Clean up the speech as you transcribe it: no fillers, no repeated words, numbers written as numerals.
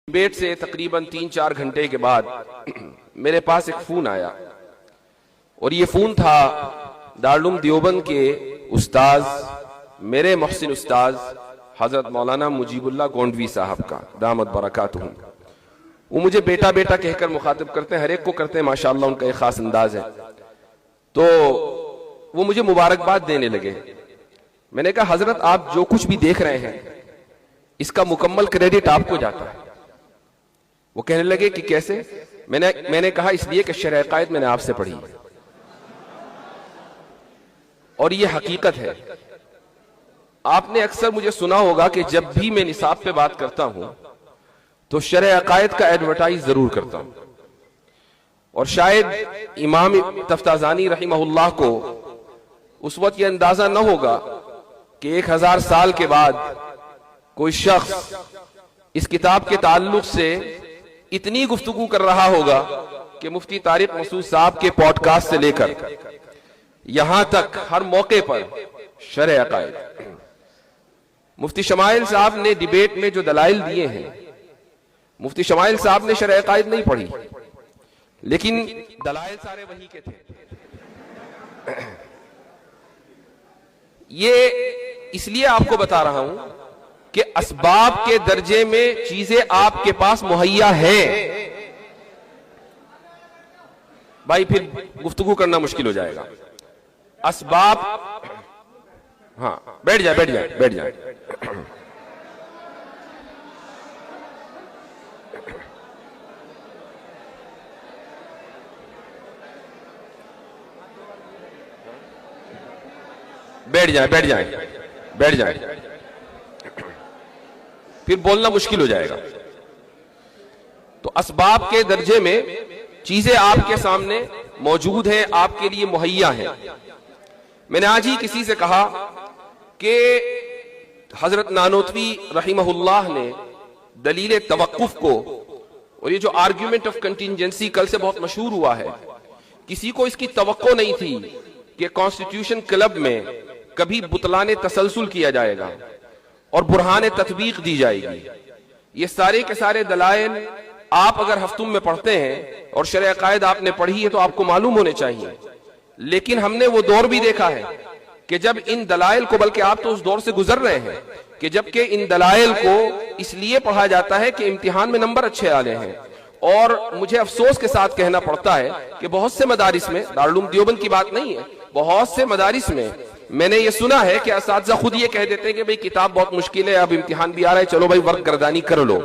Debate سے تقریباً 3-4 گھنٹے کے بعد میرے پاس ایک فون آیا اور یہ فون تھا دارالعلوم دیوبند کے استاذ میرے محسن استاذ حضرت مولانا مجیب اللہ گونڈوی صاحب کا دامت برکاتہم۔ وہ مجھے بیٹا بیٹا کہہ کر مخاطب کرتے ہیں، ہر ایک کو کرتے ہیں، ماشاءاللہ ان کا ایک خاص انداز ہے۔ تو وہ مجھے مبارکباد دینے لگے۔ میں نے کہا حضرت آپ جو کچھ بھی دیکھ رہے ہیں اس کا مکمل کریڈٹ آپ کو جاتا ہے۔ وہ کہنے لگے کہ کیسے؟ میں نے کہا اس لیے کہ شرح عقائد میں نے آپ سے پڑھی اور یہ حقیقت ہے۔ آپ نے اکثر مجھے سنا ہوگا کہ جب بھی میں نصاب پہ بات کرتا ہوں تو شرح عقائد کا ایڈورٹائز ضرور کرتا ہوں، اور شاید امام تفتازانی رحمہ اللہ کو اس وقت یہ اندازہ نہ ہوگا کہ 1000 سال کے بعد کوئی شخص اس کتاب کے تعلق سے اتنی گفتگو کر رہا ہوگا کہ مفتی طارق مسعود صاحب کے پوڈ کاسٹ سے لے کر یہاں تک ہر موقع پر شرح عقائد۔ مفتی شمائل صاحب نے ڈیبیٹ میں جو دلائل دیے ہیں، مفتی شمائل صاحب نے شرح عقائد نہیں پڑھی لیکن دلائل سارے وہی کے تھے۔ یہ اس لیے آپ کو بتا رہا ہوں کہ اسباب کے درجے میں چیزیں آپ کے پاس مہیا ہیں۔ بھائی پھر گفتگو کرنا مشکل ہو جائے گا۔ اسباب، ہاں بیٹھ جائے بیٹھ جائے بیٹھ جائے۔ بیٹھ جائیں بیٹھ جائیں بیٹھ جائیں، پھر بولنا مشکل ہو جائے گا۔ تو اسباب کے درجے میں چیزیں آپ کے سامنے موجود ہیں، آپ کے لیے مہیا ہیں۔ میں نے آج ہی کسی سے کہا کہ حضرت نانوتوی رحمہ اللہ نے دلیل توقف کو، اور یہ جو آرگیومنٹ آف کنٹینجنسی کل سے بہت مشہور ہوا ہے، کسی کو اس کی توقع نہیں تھی کہ کانسٹیٹیوشن کلب میں کبھی بطلان تسلسل کیا جائے گا اور برہان تطبیق دی جائے گی۔ یہ سارے کے سارے دلائل آپ اگر ہفتوں میں پڑھتے ہیں اور شرح عقائد آپ نے پڑھی ہے تو آپ کو معلوم ہونے چاہیے، لیکن ہم نے وہ دور بھی دیکھا ہے کہ جب ان دلائل کو، بلکہ آپ تو اس دور سے گزر رہے ہیں کہ جبکہ ان دلائل کو اس لیے پڑھا جاتا ہے کہ امتحان میں نمبر اچھے آنے ہیں، اور مجھے افسوس کے ساتھ کہنا پڑتا ہے کہ بہت سے مدارس میں، دارالعلوم دیوبند کی بات نہیں ہے، بہت سے مدارس میں میں نے یہ سنا ہے کہ اساتذہ خود یہ کہہ دیتے ہیں کہ بھئی کتاب بہت مشکل ہے، اب امتحان بھی آ رہا ہے، چلو بھئی ورک گردانی کر لو۔